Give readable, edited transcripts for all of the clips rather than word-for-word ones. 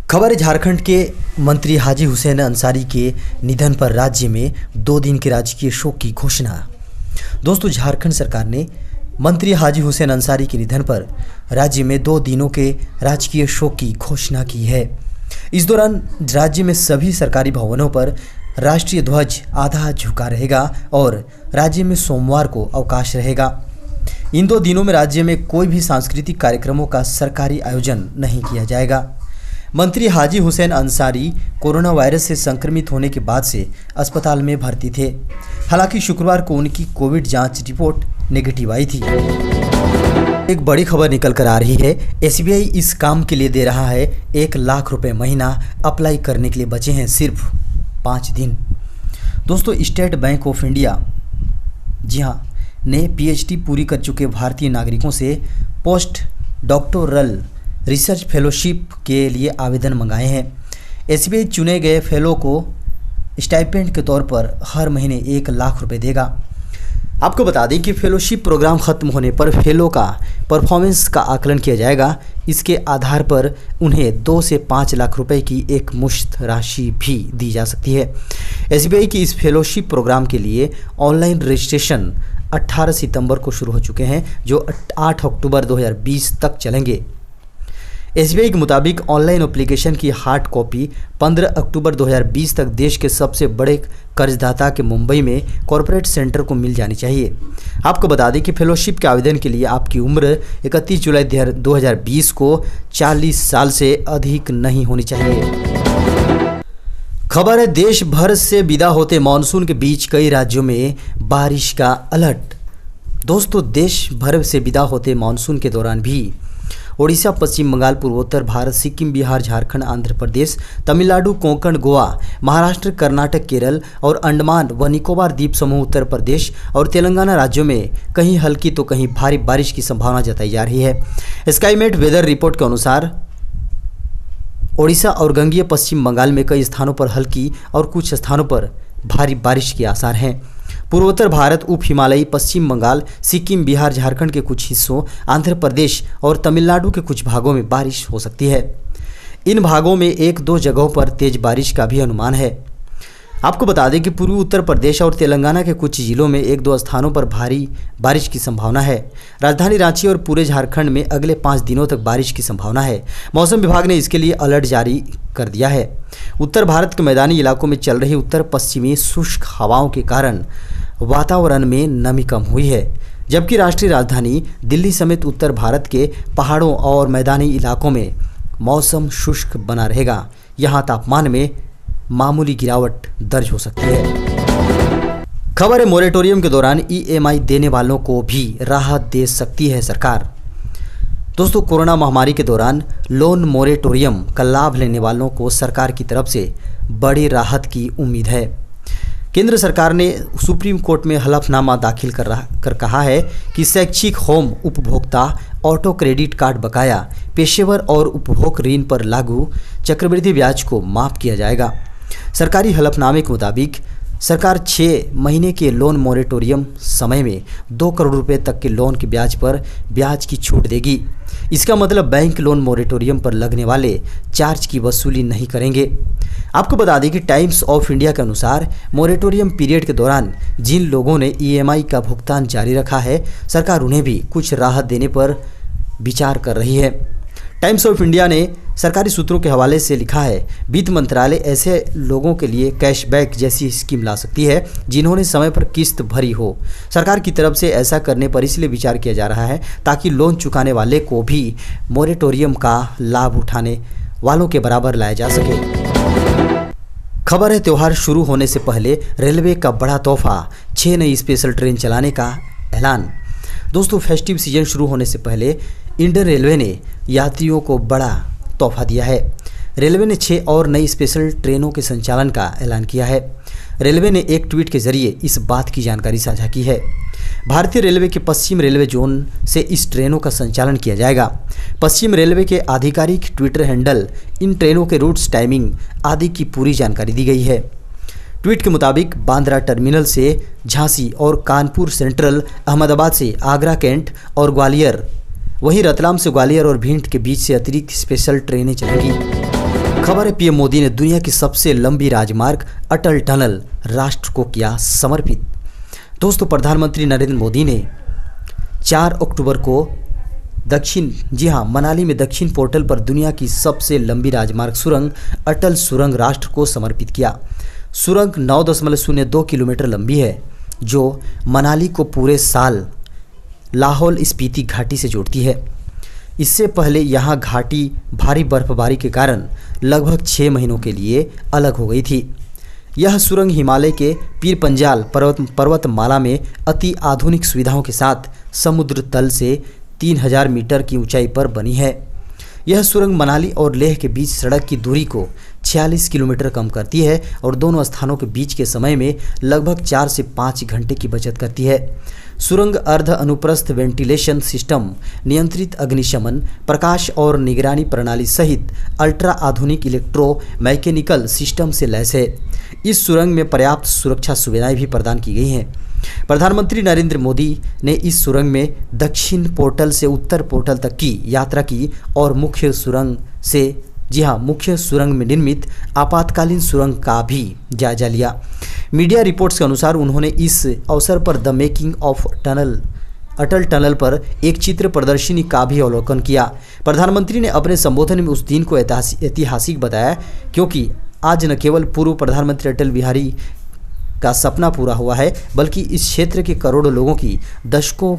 खबर है झारखंड के मंत्री हाजी हुसैन अंसारी के निधन पर राज्य में 2 दिन के राजकीय शोक की घोषणा। दोस्तों, झारखंड सरकार ने मंत्री हाजी हुसैन अंसारी के निधन पर राज्य में 2 दिनों के राजकीय शोक की घोषणा की है। इस दौरान राज्य में सभी सरकारी भवनों पर राष्ट्रीय ध्वज आधा झुका रहेगा और राज्य में सोमवार को अवकाश रहेगा। इन 2 दिनों में राज्य में कोई भी सांस्कृतिक कार्यक्रमों का सरकारी आयोजन नहीं किया जाएगा। मंत्री हाजी हुसैन अंसारी कोरोना वायरस से संक्रमित होने के बाद से अस्पताल में भर्ती थे। हालांकि शुक्रवार को उनकी कोविड जांच रिपोर्ट नेगेटिव आई थी। एक बड़ी खबर निकल कर आ रही है। एसबीआई इस काम के लिए दे रहा है 1 लाख रुपए महीना। अप्लाई करने के लिए बचे हैं सिर्फ 5 दिन। दोस्तों, स्टेट बैंक ऑफ इंडिया जी हाँ ने पीएचडी पूरी कर चुके भारतीय नागरिकों से पोस्ट डॉक्टोरल रिसर्च फेलोशिप के लिए आवेदन मंगाए हैं। एसबीआई चुने गए फेलो को स्टाइपेंड के तौर पर हर महीने 1 लाख रुपए देगा। आपको बता दें कि फेलोशिप प्रोग्राम खत्म होने पर फेलो का परफॉर्मेंस का आकलन किया जाएगा। इसके आधार पर उन्हें 2 से 5 लाख रुपए की एक मुश्त राशि भी दी जा सकती है। एसबीआई की इस फेलोशिप प्रोग्राम के लिए ऑनलाइन रजिस्ट्रेशन 18 सितंबर को शुरू हो चुके हैं, जो 8 अक्टूबर 2020 तक चलेंगे। एसबीआई के मुताबिक ऑनलाइन एप्लीकेशन की हार्ड कॉपी 15 अक्टूबर 2020 तक देश के सबसे बड़े कर्जदाता के मुंबई में कॉरपोरेट सेंटर को मिल जानी चाहिए। आपको बता दें कि फेलोशिप के आवेदन के लिए आपकी उम्र 31 जुलाई 2020 को 40 साल से अधिक नहीं होनी चाहिए। खबर है, देश भर से विदा होते मानसून के बीच कई राज्यों में बारिश का अलर्ट। दोस्तों, देश भर से विदा होते मानसून के दौरान भी ओडिशा, पश्चिम बंगाल, पूर्वोत्तर भारत, सिक्किम, बिहार, झारखंड, आंध्र प्रदेश, तमिलनाडु, कोंकण, गोवा, महाराष्ट्र, कर्नाटक, केरल और अंडमान व निकोबार द्वीप समूह, उत्तर प्रदेश और तेलंगाना राज्यों में कहीं हल्की तो कहीं भारी बारिश की संभावना जताई जा रही है। स्काईमेट वेदर रिपोर्ट के अनुसार ओडिशा और गंगीय पश्चिम बंगाल में कई स्थानों पर हल्की और कुछ स्थानों पर भारी बारिश के आसार हैं। पूर्वोत्तर भारत, उप हिमालयी, पश्चिम बंगाल, सिक्किम, बिहार, झारखंड के कुछ हिस्सों, आंध्र प्रदेश और तमिलनाडु के कुछ भागों में बारिश हो सकती है। इन भागों में 1-2 जगहों पर तेज बारिश का भी अनुमान है। आपको बता दें कि पूर्वी उत्तर प्रदेश और तेलंगाना के कुछ जिलों में 1-2 स्थानों पर भारी बारिश की संभावना है। राजधानी रांची और पूरे झारखंड में अगले 5 दिनों तक बारिश की संभावना है। मौसम विभाग ने इसके लिए अलर्ट जारी कर दिया है। उत्तर भारत के मैदानी इलाकों में चल रही उत्तर पश्चिमी शुष्क हवाओं के कारण वातावरण में नमी कम हुई है, जबकि राष्ट्रीय राजधानी दिल्ली समेत उत्तर भारत के पहाड़ों और मैदानी इलाकों में मौसम शुष्क बना रहेगा। यहाँ तापमान में मामूली गिरावट दर्ज हो सकती है। खबर है, मोरेटोरियम के दौरान ईएमआई देने वालों को भी राहत दे सकती है सरकार। दोस्तों, कोरोना महामारी के दौरान लोन मोरेटोरियम का लाभ लेने वालों को सरकार की तरफ से बड़ी राहत की उम्मीद है। केंद्र सरकार ने सुप्रीम कोर्ट में हलफनामा दाखिल कर कहा है कि शैक्षिक, होम उपभोक्ता, ऑटो क्रेडिट कार्ड बकाया, पेशेवर और उपभोग ऋण पर लागू चक्रवृद्धि ब्याज को माफ किया जाएगा। सरकारी हलफनामे के मुताबिक सरकार 6 महीने के लोन मोरेटोरियम समय में 2 करोड़ रुपए तक के लोन के ब्याज पर ब्याज की छूट देगी। इसका मतलब बैंक लोन मोरेटोरियम पर लगने वाले चार्ज की वसूली नहीं करेंगे। आपको बता दें कि टाइम्स ऑफ इंडिया के अनुसार मोरेटोरियम पीरियड के दौरान जिन लोगों ने ईएमआई का भुगतान जारी रखा है, सरकार उन्हें भी कुछ राहत देने पर विचार कर रही है। टाइम्स ऑफ इंडिया ने सरकारी सूत्रों के हवाले से लिखा है, वित्त मंत्रालय ऐसे लोगों के लिए कैशबैक जैसी स्कीम ला सकती है जिन्होंने समय पर किस्त भरी हो। सरकार की तरफ से ऐसा करने पर इसलिए विचार किया जा रहा है ताकि लोन चुकाने वाले को भी मोरेटोरियम का लाभ उठाने वालों के बराबर लाया जा सके। खबर है, त्यौहार शुरू होने से पहले रेलवे का बड़ा तोहफा, 6 नई स्पेशल ट्रेन चलाने का ऐलान। दोस्तों, फेस्टिव सीजन शुरू होने से पहले इंडियन रेलवे ने यात्रियों को बड़ा तोहफा दिया है। रेलवे ने 6 और नई स्पेशल ट्रेनों के संचालन का ऐलान किया है। रेलवे ने एक ट्वीट के जरिए इस बात की जानकारी साझा की है। भारतीय रेलवे के पश्चिम रेलवे जोन से इस ट्रेनों का संचालन किया जाएगा। पश्चिम रेलवे के आधिकारिक ट्विटर हैंडल इन ट्रेनों के रूट्स, टाइमिंग आदि की पूरी जानकारी दी गई है। ट्वीट के मुताबिक बांद्रा टर्मिनल से झांसी और कानपुर सेंट्रल, अहमदाबाद से आगरा कैंट और ग्वालियर, वहीं रतलाम से ग्वालियर और भिंड के बीच से अतिरिक्त स्पेशल ट्रेनें चलेंगी। खबर है, पीएम मोदी ने दुनिया की सबसे लंबी राजमार्ग अटल टनल राष्ट्र को किया समर्पित। दोस्तों, प्रधानमंत्री नरेंद्र मोदी ने 4 अक्टूबर को मनाली में दक्षिण पोर्टल पर दुनिया की सबसे लंबी राजमार्ग सुरंग अटल सुरंग राष्ट्र को समर्पित किया। सुरंग 9.02 किलोमीटर लंबी है, जो मनाली को पूरे साल लाहौल स्पीति घाटी से जोड़ती है। इससे पहले यहाँ घाटी भारी बर्फबारी के कारण लगभग 6 महीनों के लिए अलग हो गई थी। यह सुरंग हिमालय के पीर पंजाल पर्वतमाला में अति आधुनिक सुविधाओं के साथ समुद्र तल से 3000 मीटर की ऊंचाई पर बनी है। यह सुरंग मनाली और लेह के बीच सड़क की दूरी को 46 किलोमीटर कम करती है और दोनों स्थानों के बीच के समय में लगभग 4 से 5 घंटे की बचत करती है। सुरंग अर्ध अनुप्रस्थ वेंटिलेशन सिस्टम, नियंत्रित अग्निशमन, प्रकाश और निगरानी प्रणाली सहित अल्ट्रा आधुनिक इलेक्ट्रो मैकेनिकल सिस्टम से लैस है। इस सुरंग में पर्याप्त सुरक्षा सुविधाएं भी प्रदान की गई हैं। प्रधानमंत्री नरेंद्र मोदी ने इस सुरंग में दक्षिण पोर्टल से उत्तर पोर्टल तक की यात्रा की और मुख्य सुरंग में निर्मित आपातकालीन सुरंग का भी जायजा लिया। मीडिया रिपोर्ट्स के अनुसार उन्होंने इस अवसर पर the making of Atal tunnel पर एक चित्र प्रदर्शनी का भी अवलोकन किया। प्रधानमंत्री ने अपने संबोधन में उस दिन को ऐतिहासिक बताया, क्योंकि आज न केवल पूर्व प्रधानमंत्री अटल बिहारी का सपना पूरा हुआ है, बल्कि इस क्षेत्र के करोड़ों लोगों की दशकों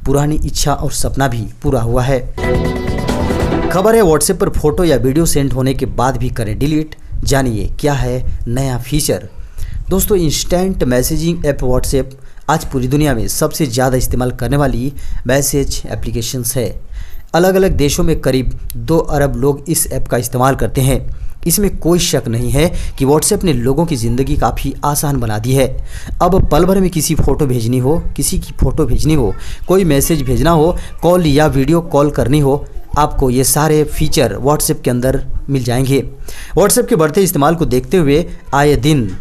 पुरानी इच्छा और सपना भी पूरा हुआ है। खबर है, व्हाट्सएप पर फोटो या वीडियो सेंड होने के बाद भी करें डिलीट। जानिए क्या है नया फीचर। दोस्तों, इंस्टेंट मैसेजिंग ऐप व्हाट्सएप आज पूरी दुनिया में सबसे ज़्यादा इस्तेमाल करने वाली मैसेज एप्लीकेशंस है। अलग अलग देशों में करीब 2 अरब लोग इस ऐप का इस्तेमाल करते हैं। इसमें कोई शक नहीं है कि व्हाट्सएप ने लोगों की ज़िंदगी काफ़ी आसान बना दी है। अब पल भर में किसी की फ़ोटो भेजनी हो, कोई मैसेज भेजना हो, कॉल या वीडियो कॉल करनी हो, आपको ये सारे फीचर व्हाट्सएप के अंदर मिल जाएंगे। व्हाट्सएप के बढ़ते इस्तेमाल को देखते हुए आए दिन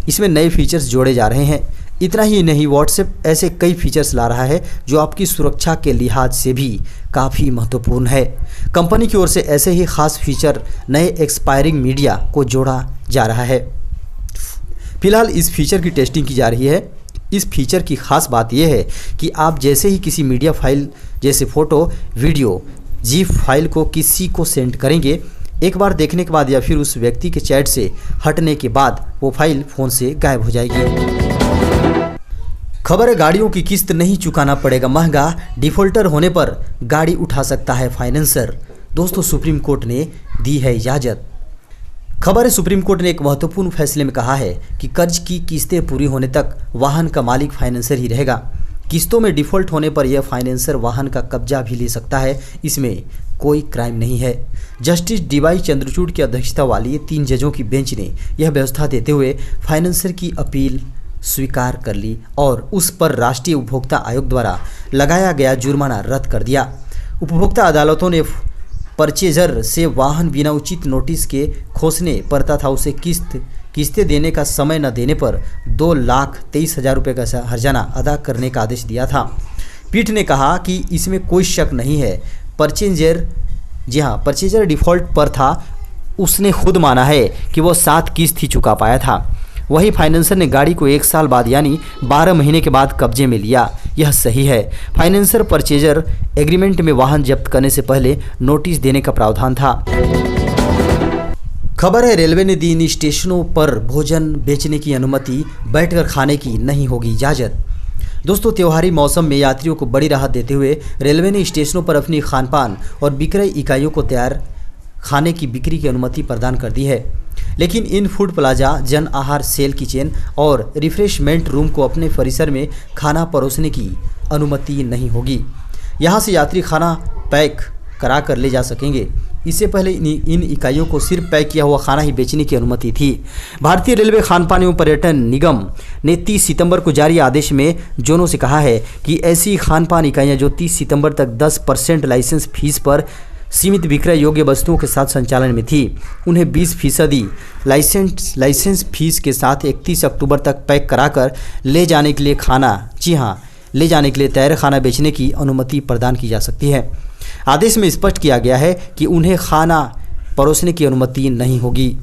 इसमें नए फीचर्स जोड़े जा रहे हैं। इतना ही नहीं, व्हाट्सएप ऐसे कई फीचर्स ला रहा है जो आपकी सुरक्षा के लिहाज से भी काफ़ी महत्वपूर्ण है। कंपनी की ओर से ऐसे ही खास फीचर नए एक्सपायरिंग मीडिया को जोड़ा जा रहा है। फिलहाल इस फीचर की टेस्टिंग की जा रही है। इस फीचर की खास बात यह है कि आप जैसे ही किसी मीडिया फाइल जैसे फ़ोटो, वीडियो, जीफ फाइल को किसी को सेंड करेंगे, एक बार देखने के बाद या फिर उस व्यक्ति के चैट से हटने के बाद वो फाइल फ़ोन से गायब हो जाएगी। खबर है, गाड़ियों की किस्त नहीं चुकाना पड़ेगा महंगा, डिफ़ॉल्टर होने पर गाड़ी उठा सकता है फाइनेंसर। दोस्तों, सुप्रीम कोर्ट ने दी है इजाज़त। खबर है, सुप्रीम कोर्ट ने एक महत्वपूर्ण फैसले में कहा है कि कर्ज की किस्तें पूरी होने तक वाहन का मालिक फाइनेंसर ही रहेगा। किस्तों में डिफ़ॉल्ट होने पर यह फाइनेंसर वाहन का कब्जा भी ले सकता है। इसमें कोई क्राइम नहीं है। जस्टिस डीवाई चंद्रचूड़ की अध्यक्षता वाली 3 जजों की बेंच ने यह व्यवस्था देते हुए फाइनेंसर की अपील स्वीकार कर ली और उस पर राष्ट्रीय उपभोक्ता आयोग द्वारा लगाया गया जुर्माना रद्द कर दिया। उपभोक्ता अदालतों ने परचेजर से वाहन बिना उचित नोटिस के खोसने पर तथा उसे किस्तें देने का समय न देने पर 2,23,000 रुपये का हर्जाना अदा करने का आदेश दिया था। पीठ ने कहा कि इसमें कोई शक नहीं है, परचेजर डिफ़ॉल्ट पर था। उसने खुद माना है कि वो 7 किस्त ही चुका पाया था। वही फाइनेंसर ने गाड़ी को 1 साल बाद यानी 12 महीने के बाद कब्जे में लिया। यह सही है। फाइनेंसर परचेजर एग्रीमेंट में वाहन जब्त करने से पहले नोटिस देने का प्रावधान था। खबर है, रेलवे ने दी इन स्टेशनों पर भोजन बेचने की अनुमति, बैठकर खाने की नहीं होगी इजाज़त। दोस्तों, त्योहारी मौसम में यात्रियों को बड़ी राहत देते हुए रेलवे ने स्टेशनों पर अपनी खानपान और विक्रय इकाइयों को तैयार खाने की बिक्री की अनुमति प्रदान कर दी है। लेकिन इन फूड प्लाजा, जन आहार सेल किचन और रिफ्रेशमेंट रूम को अपने परिसर में खाना परोसने की अनुमति नहीं होगी। यहाँ से यात्री खाना पैक करा कर ले जा सकेंगे। इससे पहले इन इकाइयों को सिर्फ पैक किया हुआ खाना ही बेचने की अनुमति थी। भारतीय रेलवे खानपान एवं पर्यटन निगम ने 30 सितंबर को जारी आदेश में जोनों से कहा है कि ऐसी खानपान इकाइयां जो 30 सितंबर तक 10% लाइसेंस फीस पर सीमित विक्रय योग्य वस्तुओं के साथ संचालन में थी, उन्हें 20% लाइसेंस फीस के साथ 31 अक्टूबर तक पैक कराकर ले जाने के लिए तैयार खाना बेचने की अनुमति प्रदान की जा सकती है। आदेश में स्पष्ट किया गया है कि उन्हें खाना परोसने की अनुमति नहीं होगी।